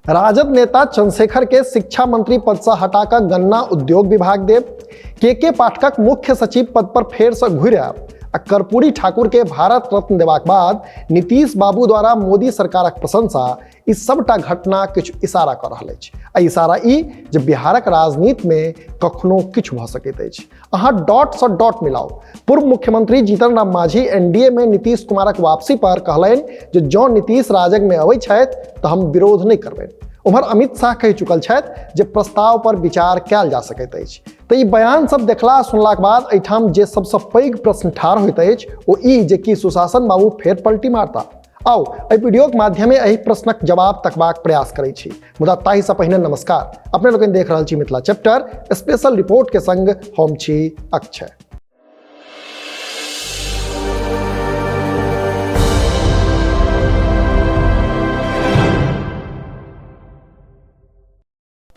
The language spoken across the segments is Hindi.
राजद नेता चंद्रशेखर के शिक्षा मंत्री पद से हटाकर गन्ना उद्योग विभाग देव, के पाठकक मुख्य सचिव पद पर फेर से घुरि आयब आ कर्पूरी ठाकुर के भारत रत्न देबाक बाद नीतीश बाबू द्वारा मोदी सरकारक प्रशंसा, ई सबटा घटना किछु इशारा कर रहल अछि। आ इशारा ई जे बिहारक राजनीति में कखनो किछु भऽ सकैत अछि। अहाँ डॉट सँ डॉट मिलाउ। पूर्व मुख्यमंत्री जीतन राम मांझी एनडीए में नीतीश कुमारक वापसी पर कहलनि जे जँ नीतीश राजग में अबै छथि तऽ हम विरोध नहि करबनि। उम्हर अमित शाह कहि चुकल छथि जे प्रस्ताव पर विचार कयल जा सकैत अछि। तऽ ई बयान सब देखला सुनलाक बाद एहिठाम जे सबसँ पैघ प्रश्न ठाढ़ होइत अछि ओ ई जे कि सुशासन बाबू फेर पलटी मारता। आउ एहि वीडियोक माध्यमे एहि प्रश्नक जवाब तकबाक प्रयास करै छी। मुदा ताहिसँ पहिने नमस्कार, अपने लोकनि देख रहल छी मिथिला चैप्टर स्पेशल रिपोर्ट के संग हम छी अक्षय।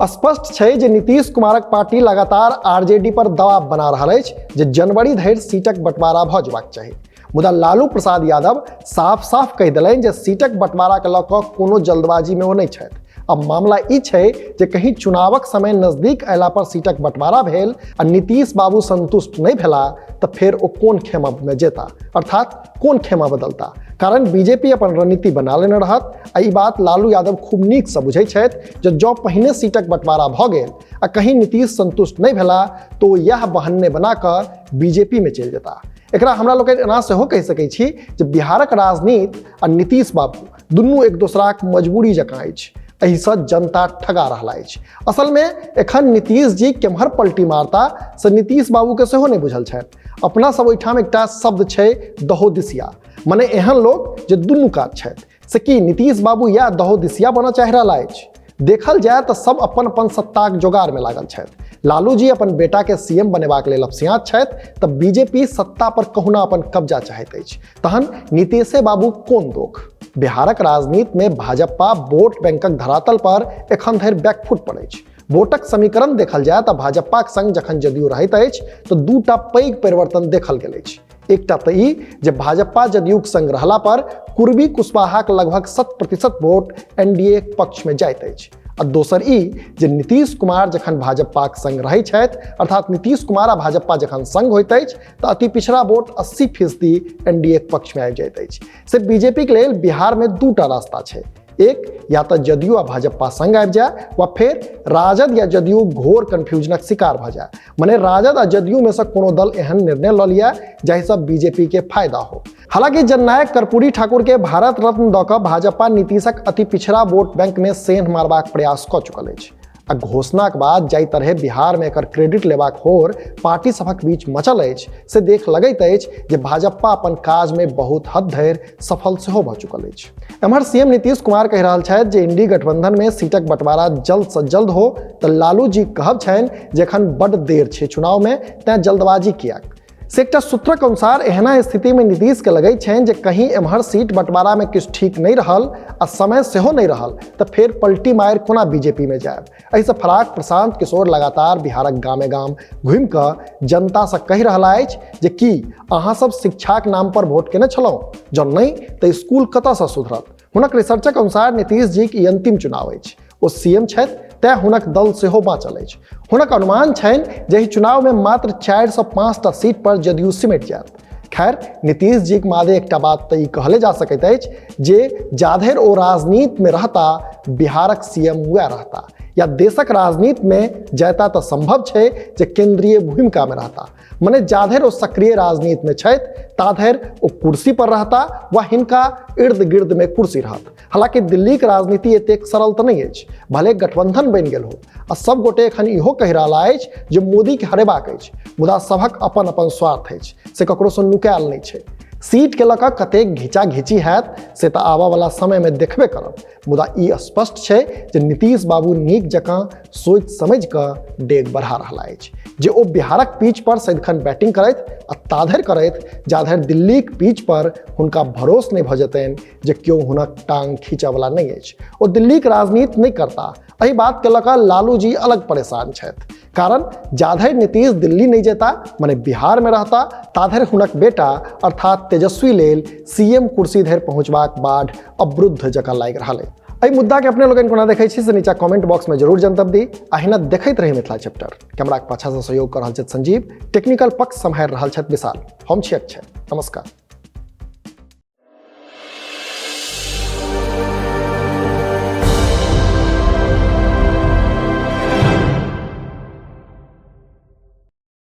स्पष्ट छै जे नीतीश कुमारक पार्टी लगातार आरजेडी पर दबाव बना रहल अछि जे जनवरी धरि सीटक बंटवारा भऽ जेबाक चाही। मुदा लालू प्रसाद यादव साफ साफ कहि देलनि जे सीटक बंटवारा के लऽ कऽ कोनो जल्दबाजी में ओ नहि छथि। अब मामला ई छै जे कहीं चुनावक समय नजदीक अयला पर सीटक बंटवारा भेल आ नीतीश बाबू संतुष्ट नहीं भेला तऽ फेर ओ कोन खेमा में जेता, अर्थात कोन खेमा बदलता। कारण बीजेपी अपन रणनीति बना लेने रहत आ ई बात लालू यादव खूब नीक सँ बुझै छथि जे जँ पहिने सीटक बंटवारा भऽ गेल आ कहीं नीतीश संतुष्ट नहीं भेला तो यह बहाने बना कऽ बीजेपी में चलि जेता। एकरा हमरा लोग एना सेहो कहि सकै छी जे बिहारक राजनीति आ नीतीश बाबू दुनू एक दोसराक मजबूरी जकाँ अछि। एहिसँ जनता ठगा रहल अछि। असल में एखन नीतीश जी केम्हर पलटी मारता से नीतीश बाबू के सेहो नहीं बुझल छथि। अपना सब ओहिठाम एकटा शब्द छै दहोदिसिया, मने एहन लोग जे दुनू काज छथि। से कि नीतीश बाबू या दहोदिसिया बनऽ चाहि रहल अछि? देखल जाए तऽ सब अपन अपन सत्ताक जोगाड़ में लागल छथि। लालू जी अपन बेटा के सीएम बनेबाक लेल अपसियात छथि तऽ बीजेपी सत्ता पर कहुना अपन कब्जा चाहैत अछि। तहन नीतीशे बाबू कोन दोख? बिहारक राजनीति में भाजपा वोट बैंकक धरातल पर एखन धरि बैकफुट पर अछि। वोटक समीकरण देखल जाए तऽ भाजपाक संग जखन जदयू रहैत अछि तऽ दूटा पैघ परिवर्तन देखल गेल अछि। एकटा तऽ ई जे भाजपा जदयूक संग रहला पर कुर्बी कुशवाहाक लगभग 100% वोट एनडीए पक्ष में जाइत अछि। आ दोसर ई जे नीतीश कुमार जखन भाजपाक संग रहै छथि, अर्थात नीतीश कुमार आ भाजपा जखन संग होइत अछि तऽ अति पिछड़ा वोट 80% एनडीए पक्ष में आबि जाइत अछि। से बीजेपी के लेल बिहार में दूटा रास्ता छै। एक, या तऽ जदयू आ भाजपा संग आबि जाए वा फेर राजद या जदयू घोर कन्फ्यूजनक शिकार भऽ जाए। मने राजद आ जदयू में से कोनो दल एहन निर्णय लऽ लिया जाहिसँ बीजेपी के फायदा हो। हालांकि जननायक कर्पूरी ठाकुर के भारत रत्न दऽ कऽ भाजपा नीतीशक अति पिछड़ा वोट बैंक में सेंध मारबाक प्रयास कऽ चुकल अछि। आ घोषणाक बाद जाहि तरहे बिहार में एकर क्रेडिट लेबाक होर पार्टी सभक बीच मचल अछि से देख लगैत अछि जे भाजपा अपन काज में बहुत हद धरि सफल सेहो भऽ चुकल अछि। एम्हर सीएम नीतीश कुमार कहि रहल छथि जे इंडी गठबंधन में सीटक बंटवारा जल्द से जल्द हो तऽ लालू जी कहब छनि जे एखन बड्ड देर छै चुनाव में, तें जल्दबाजी किएक। से एकटा सूत्रक अनुसार एहना स्थिति में नीतीश के लगै छनि जे कहीं एम्हर सीट बंटवारा में किछु ठीक नहीं रहल आ समय सेहो नहीं रहल तऽ फेर पलटी मारि कोना बीजेपी में जायब। एहिसँ फराक प्रशांत किशोर लगातार बिहारक गामे गाम घुमि कऽ जनता से कहि रहला अछि जे की अहाँ सब शिक्षाक नाम पर वोट केने छलहुँ, जँ नहि तऽ स्कूल कतऽसँ सुधरत। हुनक रिसर्चक अनुसार नीतीश जी के अंतिम चुनाव अछि। ओ सीएम छथि तें हुनक दल सेहो बाँचल अछि। हुनक अनुमान छनि जे एहि चुनाव में मात्र 4 सँ 5टा सीट पर जदयू सिमटि जायत। खैर, नीतीश जी के मादे एकटा बात तऽ ई कहले जा सकैत अछि जे जाधरि ओ राजनीति में रहता बिहारक सीएम वएह रहता, या देशक राजनीति में जयता तऽ संभव छै जे केंद्रीय भूमिका में रहता। मने जाधरि ओ सक्रिय राजनीति में छथि ताधरि ओ कुर्सी पर रहता वा हिनका इर्द गिर्द में कुर्सी रहत। हालांकि दिल्ली के राजनीति एतेक सरल तऽ नहीं अछि। भले गठबंधन बनि गेल हो आ सब गोटे एखन इहो कहि रहल अछि जे मोदी के हरेबाक अछि, मुदा सभक अपन अपन स्वार्थ अछि, से ककरो सँ नुकायल नहीं छै। सीट के लऽ कऽ कतेक घिचा घिची हैत से तऽ आबऽ वाला समय में देखबे करब। मुदा ई स्पष्ट छै जे नीतीश बाबू नीक जकाँ सोचि समझि कऽ डेग बढ़ा रहल अछि जे ओ बिहारक पीच पर सदिखन बैटिंग करैत आ ताधरि करैत जाधरि दिल्लीक पीच पर हुनका भरोस नहीं भऽ जेतनि जे केओ हुनक टांग खींचऽवला नहीं अछि। ओ दिल्लीक राजनीति नहीं करता। एहि बात के लऽ कऽ लालू जी अलग परेशान छथि। कारण जाधरि नीतीश दिल्ली नहीं जेता मने बिहार में रहता ताधरि हुनक बेटा अर्थात तेजस्वी लेल सीएम कुर्सी धरि पहुँचबाक बाढ़ अवरुद्ध जकाँ लागि रहल अछि। एहि मुद्दा के अपने लोगन कोना देखै छी से नीचा कमेंट बॉक्स में जरूर जनतब दी। अहिना देखैत रही मिथिला चैप्टर। कैमरा के पाछा से सहयोग कर रहल छथि संजीव, टेक्निकल पक्ष सम्हारि रहल छथि विशाल। हम छी अक्षय, नमस्कार।